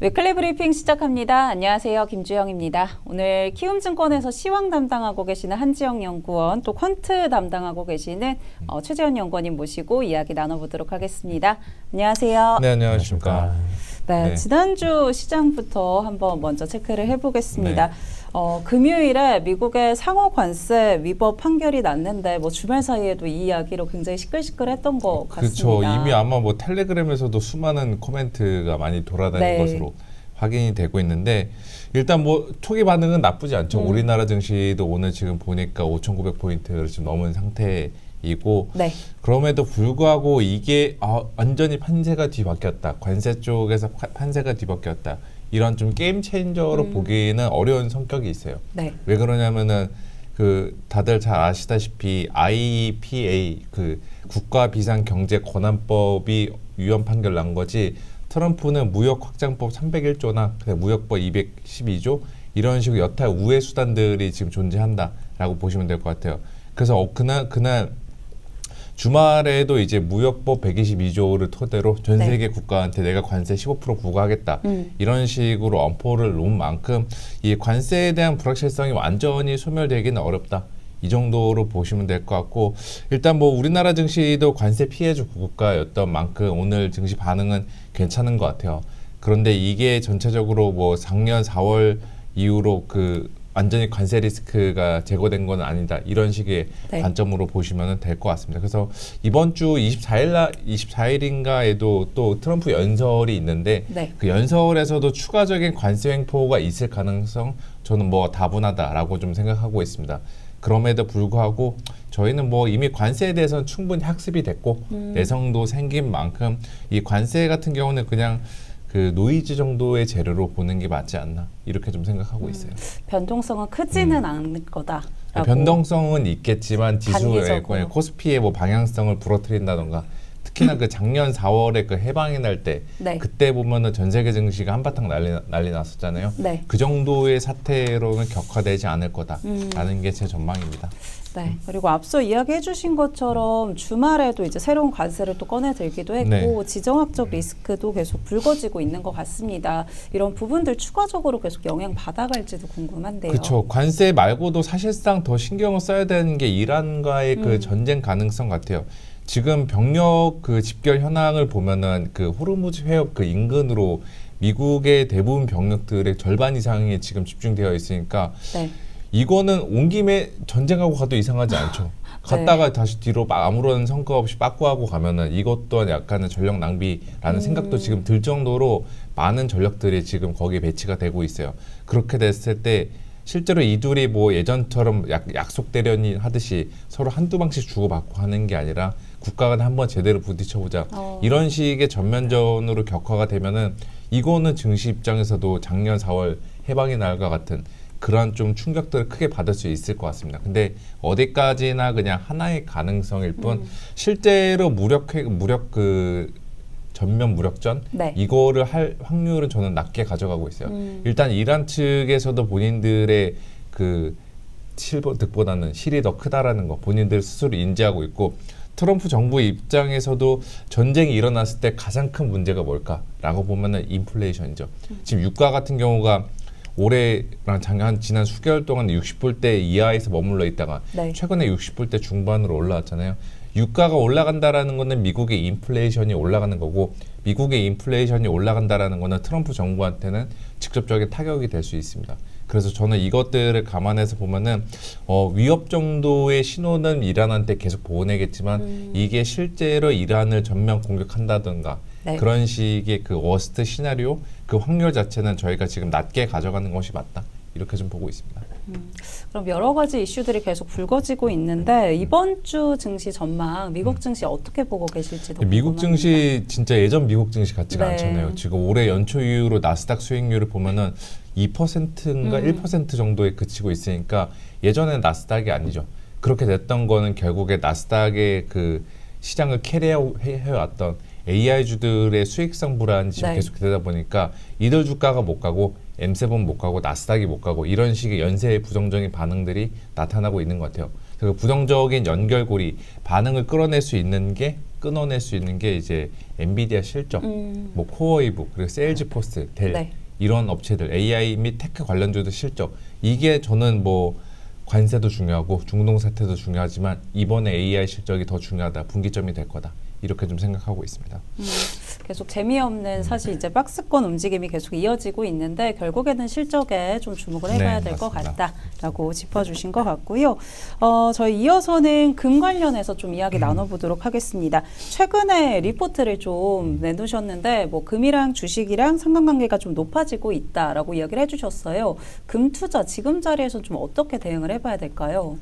위클리 브리핑 시작합니다. 안녕하세요. 김주영입니다. 오늘 키움증권에서 시황 담당하고 계시는 한지영 연구원, 또 퀀트 담당하고 계시는 최재현 연구원님 모시고 이야기 나눠보도록 하겠습니다. 안녕하세요. 네, 안녕하십니까. 네, 지난주 시장부터 한번 먼저 체크를 해보겠습니다. 금요일에 미국의 상호 관세 위법 판결이 났는데 주말 사이에도 이 이야기로 굉장히 시끌시끌했던 것 같습니다. 그렇죠. 이미 아마 텔레그램에서도 수많은 코멘트가 많이 돌아다니는 것으로 확인이 되고 있는데 일단 초기 반응은 나쁘지 않죠. 우리나라 증시도 오늘 지금 보니까 5,900포인트를 지금 넘은 상태이고 그럼에도 불구하고 이게 완전히 판세가 뒤바뀌었다. 관세 쪽에서 판세가 뒤바뀌었다. 이런 좀 게임 체인저로 보기는 어려운 성격이 있어요. 왜 그러냐면은 다들 잘 아시다시피 IEPA 국가 비상 경제 권한법이 위헌 판결 난 거지. 트럼프는 무역 확장법 301조나 무역법 212조 이런 식으로 여타 우회 수단들이 지금 존재한다라고 보시면 될 것 같아요. 그래서 그날 주말에도 이제 무역법 122조를 토대로 전 세계 국가한테 내가 관세 15% 부과하겠다 이런 식으로 엄포를 놓은 만큼 이 관세에 대한 불확실성이 완전히 소멸되기는 어렵다. 이 정도로 보시면 될 것 같고 일단 우리나라 증시도 관세 피해주 국가였던 만큼 오늘 증시 반응은 괜찮은 것 같아요. 그런데 이게 전체적으로 작년 4월 이후로 완전히 관세 리스크가 제거된 건 아니다. 이런 식의 관점으로 보시면 될 것 같습니다. 그래서 이번 주 24일인가에도 또 트럼프 연설이 있는데 그 연설에서도 추가적인 관세 횡포가 있을 가능성 저는 다분하다라고 좀 생각하고 있습니다. 그럼에도 불구하고 저희는 이미 관세에 대해서는 충분히 학습이 됐고 내성도 생긴 만큼 이 관세 같은 경우는 그냥 노이즈 정도의 재료로 보는 게 맞지 않나 이렇게 좀 생각하고 있어요. 변동성은 크지는 않을 거다. 변동성은 있겠지만 지수의 코스피의 방향성을 부러뜨린다던가 특히나 작년 4월에 해방이 날 때 그때 보면은 전 세계 증시가 한바탕 난리 났었잖아요. 그 정도의 사태로는 격화되지 않을 거다라는 게 제 전망입니다. 그리고 앞서 이야기해 주신 것처럼 주말에도 이제 새로운 관세를 또 꺼내들기도 했고 지정학적 리스크도 계속 불거지고 있는 것 같습니다. 이런 부분들 추가적으로 계속 영향 받아갈지도 궁금한데요. 그렇죠. 관세 말고도 사실상 더 신경을 써야 되는 게 이란과의 전쟁 가능성 같아요. 지금 병력 집결 현황을 보면은 호르무즈 해협 인근으로 미국의 대부분 병력들의 절반 이상이 지금 집중되어 있으니까 이거는 온 김에 전쟁하고 가도 이상하지 않죠. 갔다가 다시 뒤로 아무런 성과 없이 빠꾸하고 가면은 이것 또한 약간의 전력 낭비라는 생각도 지금 들 정도로 많은 전력들이 지금 거기에 배치가 되고 있어요. 그렇게 됐을 때 실제로 이 둘이 예전처럼 약속 대련이 하듯이 서로 한두 방씩 주고받고 하는 게 아니라 국가 간에 한번 제대로 부딪혀보자. 이런 식의 전면전으로 격화가 되면은 이거는 증시 입장에서도 작년 4월 해방의 날과 같은 그런 좀 충격들을 크게 받을 수 있을 것 같습니다. 근데 어디까지나 그냥 하나의 가능성일 뿐 실제로 전면 무력전 이거를 할 확률은 저는 낮게 가져가고 있어요. 일단 이란 측에서도 본인들의 실버득보다는 실이 더 크다라는 거 본인들 스스로 인지하고 있고 트럼프 정부 입장에서도 전쟁이 일어났을 때 가장 큰 문제가 뭘까라고 보면은 인플레이션이죠. 지금 유가 같은 경우가 올해랑 지난 수개월 동안 60불대 이하에서 머물러 있다가 최근에 60불대 중반으로 올라왔잖아요. 유가가 올라간다라는 거는 미국의 인플레이션이 올라가는 거고 미국의 인플레이션이 올라간다라는 거는 트럼프 정부한테는 직접적인 타격이 될 수 있습니다. 그래서 저는 이것들을 감안해서 보면은 위협 정도의 신호는 이란한테 계속 보내겠지만 이게 실제로 이란을 전면 공격한다든가 그런 식의 워스트 시나리오 확률 자체는 저희가 지금 낮게 가져가는 것이 맞다. 이렇게 좀 보고 있습니다. 그럼 여러 가지 이슈들이 계속 불거지고 있는데 이번 주 증시 전망, 미국 증시 어떻게 보고 계실지도 미국 궁금합니다. 증시 진짜 예전 미국 증시 같지가 않잖아요. 지금 올해 연초 이후로 나스닥 수익률을 보면은 2%인가 1% 정도에 그치고 있으니까 예전엔 나스닥이 아니죠. 그렇게 됐던 거는 결국에 나스닥의 시장을 캐리해왔던 AI주들의 수익성 불안이 지금 계속 되다 보니까 이들 주가가 못 가고 M7 못 가고 나스닥이 못 가고 이런 식의 연쇄의 부정적인 반응들이 나타나고 있는 것 같아요. 그 부정적인 연결고리 반응을 끌어낼 수 있는 게 끊어낼 수 있는 게 이제 엔비디아 실적, 뭐 코어웨이브, 그리고 세일즈포스, 델 네. 이런 업체들 AI 및 테크 관련주들 실적 이게 저는 뭐 관세도 중요하고 중동 사태도 중요하지만 이번에 AI 실적이 더 중요하다, 분기점이 될 거다 이렇게 좀 생각하고 있습니다. 계속 재미없는 사실 이제 박스권 움직임이 계속 이어지고 있는데 결국에는 실적에 좀 주목을 해봐야 네, 될 것 맞습니다. 같다라고 짚어주신 것 같고요. 저희 이어서는 금 관련해서 좀 이야기 나눠보도록 하겠습니다. 최근에 리포트를 좀 내놓으셨는데 뭐 금이랑 주식이랑 상관관계가 좀 높아지고 있다라고 이야기를 해주셨어요. 금 투자 지금 자리에서 좀 어떻게 대응을 해봐야 될까요?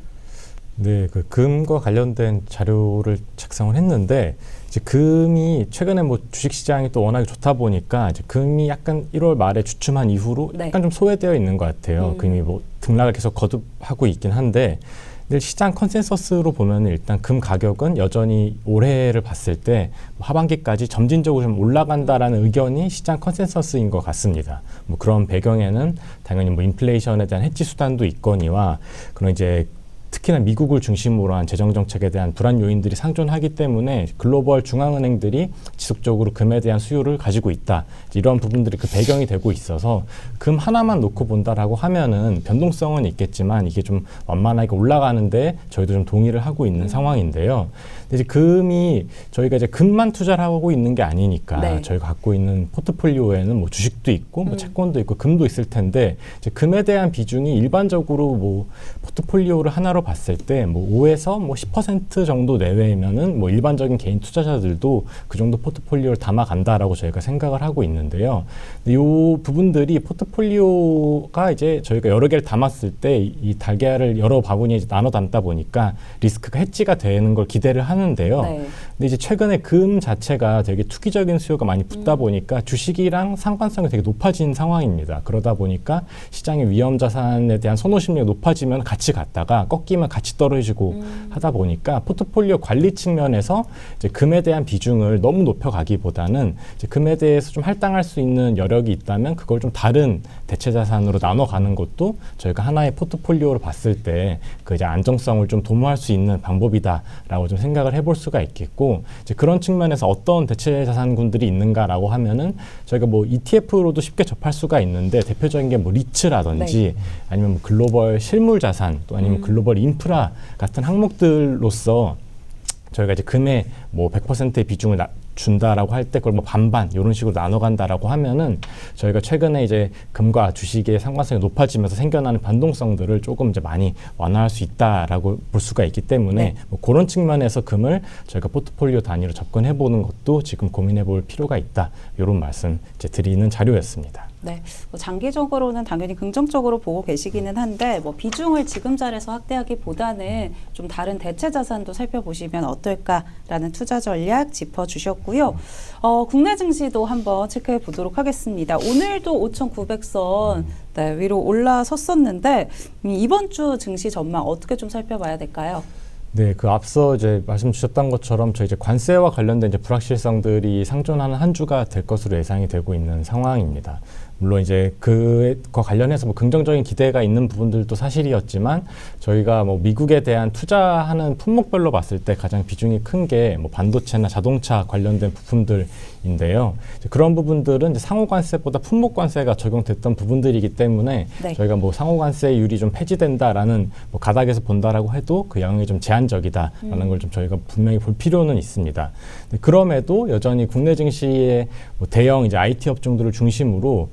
네, 그 금과 관련된 자료를 작성을 했는데 이제 금이 최근에 뭐 주식 시장이 또 워낙에 좋다 보니까 이제 금이 약간 1월 말에 주춤한 이후로 네. 약간 좀 소외되어 있는 것 같아요. 금이 뭐 등락을 계속 거듭하고 있긴 한데 근데 시장 컨센서스로 보면 일단 금 가격은 여전히 올해를 봤을 때 하반기까지 점진적으로 좀 올라간다라는 의견이 시장 컨센서스인 것 같습니다. 뭐 그런 배경에는 당연히 뭐 인플레이션에 대한 해지 수단도 있거니와 그런 이제 특히나 미국을 중심으로 한 재정 정책에 대한 불안 요인들이 상존하기 때문에 글로벌 중앙은행들이 지속적으로 금에 대한 수요를 가지고 있다. 이런 부분들이 그 배경이 되고 있어서 금 하나만 놓고 본다라고 하면은 변동성은 있겠지만 이게 좀 완만하게 올라가는데 저희도 좀 동의를 하고 있는 상황인데요. 근데 이제 금이 저희가 이제 금만 투자를 하고 있는 게 아니니까 네. 저희가 갖고 있는 포트폴리오에는 뭐 주식도 있고 뭐 채권도 있고 금도 있을 텐데 이제 금에 대한 비중이 일반적으로 뭐 포트폴리오를 하나로 봤을 때 뭐 5에서 뭐 10% 정도 내외면은 뭐 일반적인 개인 투자자들도 그 정도 포트폴리오를 담아간다라고 저희가 생각을 하고 있는데요. 이 부분들이 포트폴리오가 이제 저희가 여러 개를 담았을 때 이 달걀을 여러 바구니에 이제 나눠 담다 보니까 리스크가 해지가 되는 걸 기대를 하는데요. 네. 근데 이제 최근에 금 자체가 되게 투기적인 수요가 많이 붙다 보니까 주식이랑 상관성이 되게 높아진 상황입니다. 그러다 보니까 시장의 위험 자산에 대한 선호 심리가 높아지면 같이 갔다가 꺾이면 같이 떨어지고 하다 보니까 포트폴리오 관리 측면에서 이제 금에 대한 비중을 너무 높여가기보다는 이제 금에 대해서 좀 할당할 수 있는 여력이 있다면 그걸 좀 다른 대체 자산으로 나눠가는 것도 저희가 하나의 포트폴리오를 봤을 때 그 이제 안정성을 좀 도모할 수 있는 방법이다라고 좀 생각을 해볼 수가 있겠고 이제 그런 측면에서 어떤 대체 자산군들이 있는가라고 하면은 저희가 뭐 ETF로도 쉽게 접할 수가 있는데 대표적인 게 뭐 리츠라든지 아니면 뭐 글로벌 실물 자산 또 아니면 글로벌 인프라 같은 항목들로서 저희가 이제 금에 뭐 100%의 비중을 준다라고 할 때 그걸 뭐 반반 이런 식으로 나눠간다라고 하면은 저희가 최근에 이제 금과 주식의 상관성이 높아지면서 생겨나는 변동성들을 조금 이제 많이 완화할 수 있다라고 볼 수가 있기 때문에 뭐 그런 측면에서 금을 저희가 포트폴리오 단위로 접근해 보는 것도 지금 고민해 볼 필요가 있다 이런 말씀 이제 드리는 자료였습니다. 네, 뭐 장기적으로는 당연히 긍정적으로 보고 계시기는 한데 뭐 비중을 지금 자리에서 확대하기보다는 좀 다른 대체 자산도 살펴보시면 어떨까라는 투자 전략 짚어주셨고요. 국내 증시도 한번 체크해 보도록 하겠습니다. 오늘도 5,900선 위로 올라섰었는데 이번 주 증시 전망 어떻게 좀 살펴봐야 될까요? 네, 그 앞서 이제 말씀 주셨던 것처럼 저희 이제 관세와 관련된 이제 불확실성들이 상존하는 한 주가 될 것으로 예상이 되고 있는 상황입니다. 물론 이제 그과 관련해서 뭐 긍정적인 기대가 있는 부분들도 사실이었지만 저희가 뭐 미국에 대한 투자하는 품목별로 봤을 때 가장 비중이 큰 게 뭐 반도체나 자동차 관련된 부품들인데요. 이제 그런 부분들은 이제 상호관세보다 품목관세가 적용됐던 부분들이기 때문에 네. 저희가 뭐 상호관세율이 좀 폐지된다라는 뭐 가닥에서 본다라고 해도 그 영향이 좀 제한적이다라는 걸 좀 저희가 분명히 볼 필요는 있습니다. 그럼에도 여전히 국내 증시의 뭐 대형 이제 IT 업종들을 중심으로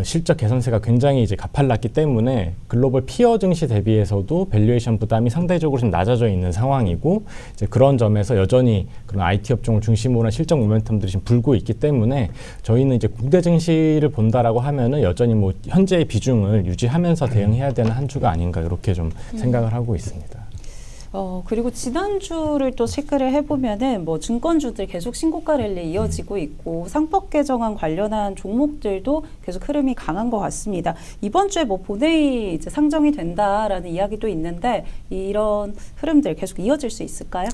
실적 개선세가 굉장히 이제 가팔랐기 때문에 글로벌 피어 증시 대비해서도 밸류에이션 부담이 상대적으로 좀 낮아져 있는 상황이고 이제 그런 점에서 여전히 그런 IT 업종을 중심으로 한 실적 모멘텀들이 지금 불고 있기 때문에 저희는 이제 국내 증시를 본다라고 하면은 여전히 뭐 현재의 비중을 유지하면서 대응해야 되는 한 주가 아닌가 이렇게 좀 생각을 하고 있습니다. 그리고 지난주를 또 체크를 해보면은 뭐 증권주들 계속 신고가 랠리 이어지고 있고 상법 개정안 관련한 종목들도 계속 흐름이 강한 것 같습니다. 이번 주에 뭐 본회의 이제 상정이 된다라는 이야기도 있는데 이런 흐름들 계속 이어질 수 있을까요?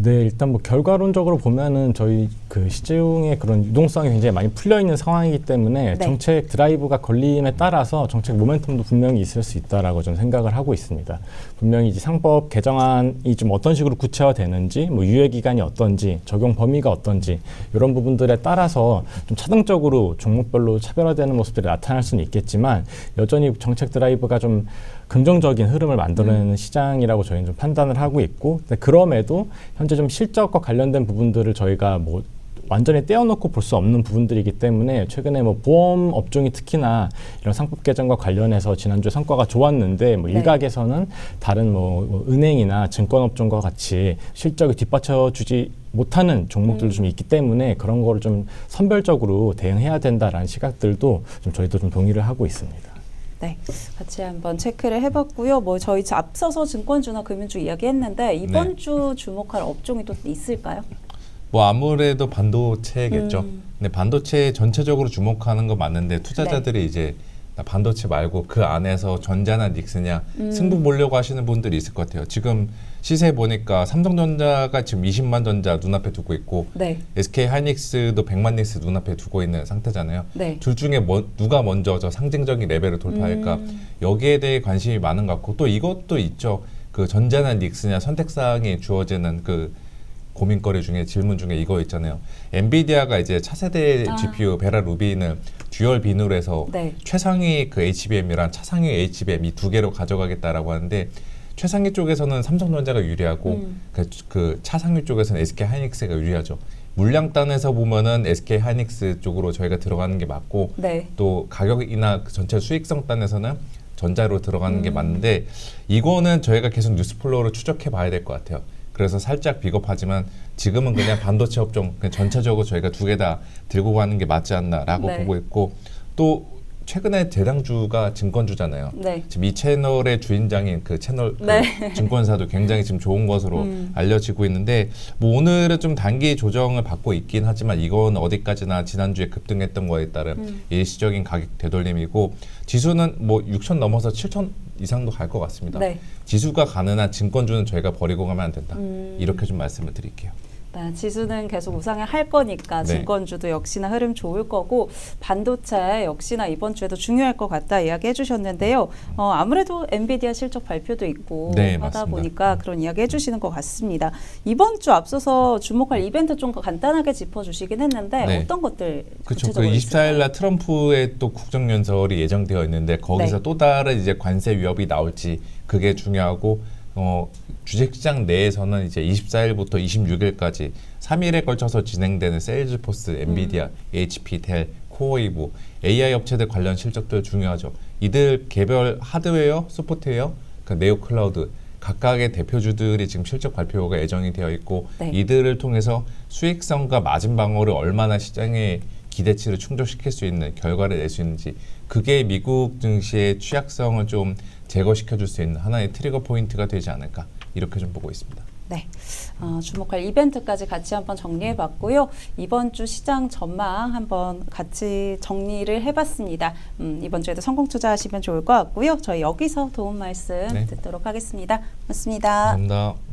네, 일단 뭐 결과론적으로 보면은 저희 그 시중의 그런 유동성이 굉장히 많이 풀려 있는 상황이기 때문에 네. 정책 드라이브가 걸림에 따라서 정책 모멘텀도 분명히 있을 수 있다라고 저는 생각을 하고 있습니다. 분명히 이제 상법 개정안이 좀 어떤 식으로 구체화되는지, 뭐 유예 기간이 어떤지, 적용 범위가 어떤지 이런 부분들에 따라서 좀 차등적으로 종목별로 차별화되는 모습들이 나타날 수는 있겠지만 여전히 정책 드라이브가 좀 긍정적인 흐름을 만들어내는 시장이라고 저희는 좀 판단을 하고 있고, 근데 그럼에도 현재 좀 실적과 관련된 부분들을 저희가 뭐 완전히 떼어놓고 볼 수 없는 부분들이기 때문에 최근에 뭐 보험 업종이 특히나 이런 상법 개정과 관련해서 지난주에 성과가 좋았는데 뭐 네. 일각에서는 다른 뭐 은행이나 증권 업종과 같이 실적이 뒷받쳐주지 못하는 종목들도 좀 있기 때문에 그런 거를 좀 선별적으로 대응해야 된다라는 시각들도 좀 저희도 좀 동의를 하고 있습니다. 네, 같이 한번 체크를 해봤고요. 뭐 저희 앞서서 증권주나 금융주 이야기했는데 이번 네. 주 주목할 업종이 또 있을까요? 뭐 아무래도 반도체겠죠. 근데 반도체 전체적으로 주목하는 거 맞는데 투자자들이 이제 나 반도체 말고 그 안에서 전자나 닉스냐 승부 보려고 하시는 분들이 있을 것 같아요. 지금 시세 보니까 삼성전자가 지금 20만 전자 눈앞에 두고 있고 네, SK 하이닉스도 100만 닉스 눈앞에 두고 있는 상태잖아요. 네. 둘 중에 누가 먼저 저 상징적인 레벨을 돌파할까 여기에 대해 관심이 많은 것 같고 또 이것도 있죠. 그 전자나 닉스냐 선택사항이 주어지는 그 고민거리 중에 질문 중에 이거 있잖아요. 엔비디아가 이제 차세대 GPU 베라 루빈을 듀얼 빈으로 해서 네. 최상위 그 HBM이랑 차상위 HBM 이 두 개로 가져가겠다라고 하는데 최상위 쪽에서는 삼성전자가 유리하고 그 차상위 쪽에서는 SK 하이닉스가 유리하죠. 물량단에서 보면은 SK 하이닉스 쪽으로 저희가 들어가는 게 맞고 네. 또 가격이나 그 전체 수익성 단에서는 전자로 들어가는 게 맞는데 이거는 저희가 계속 뉴스플로우를 추적해 봐야 될 것 같아요. 그래서 살짝 비겁하지만 지금은 그냥 반도체 업종 그냥 전체적으로 저희가 두 개 다 들고 가는 게 맞지 않나라고 네. 보고 있고 또 최근에 대장주가 증권주잖아요. 네. 지금 이 채널의 주인장인 그 채널 그 네. 증권사도 굉장히 지금 좋은 것으로 알려지고 있는데 뭐 오늘은 좀 단기 조정을 받고 있긴 하지만 이건 어디까지나 지난주에 급등했던 거에 따른 일시적인 가격 되돌림이고 지수는 뭐 6천 넘어서 7천 이상도 갈 것 같습니다. 네. 지수가 가는 한 증권주는 저희가 버리고 가면 안 된다. 이렇게 좀 말씀을 드릴게요. 네, 지수는 계속 우상을 할 거니까 네. 증권주도 역시나 흐름 좋을 거고 반도체 역시나 이번 주에도 중요할 것 같다 이야기해 주셨는데요. 아무래도 엔비디아 실적 발표도 있고 네, 하다 맞습니다. 보니까 그런 이야기 해주시는 것 같습니다. 이번 주 앞서서 주목할 이벤트 좀 간단하게 짚어주시긴 했는데 네. 어떤 것들 그렇죠. 그 구체적으로 24일 날 트럼프의 또 국정연설이 예정되어 있는데 거기서 네. 또 다른 이제 관세 위협이 나올지 그게 중요하고 주식시장 내에서는 이제 24일부터 26일까지 3일에 걸쳐서 진행되는 세일즈포스, 엔비디아, HP, 델, 코어이브, AI 업체들 관련 실적들 중요하죠. 이들 개별 하드웨어, 소프트웨어, 그 네오 클라우드 각각의 대표주들이 지금 실적 발표가 예정이 되어 있고 네. 이들을 통해서 수익성과 마진 방어를 얼마나 시장의 기대치를 충족시킬 수 있는 결과를 낼 수 있는지 그게 미국 증시의 취약성을 좀 제거시켜 줄 수 있는 하나의 트리거 포인트가 되지 않을까 이렇게 좀 보고 있습니다. 네, 주목할 이벤트까지 같이 한번 정리해 봤고요. 이번 주 시장 전망 한번 같이 정리를 해봤습니다. 이번 주에도 성공 투자하시면 좋을 것 같고요. 저희 여기서 도움 말씀 네. 듣도록 하겠습니다. 고맙습니다. 감사합니다.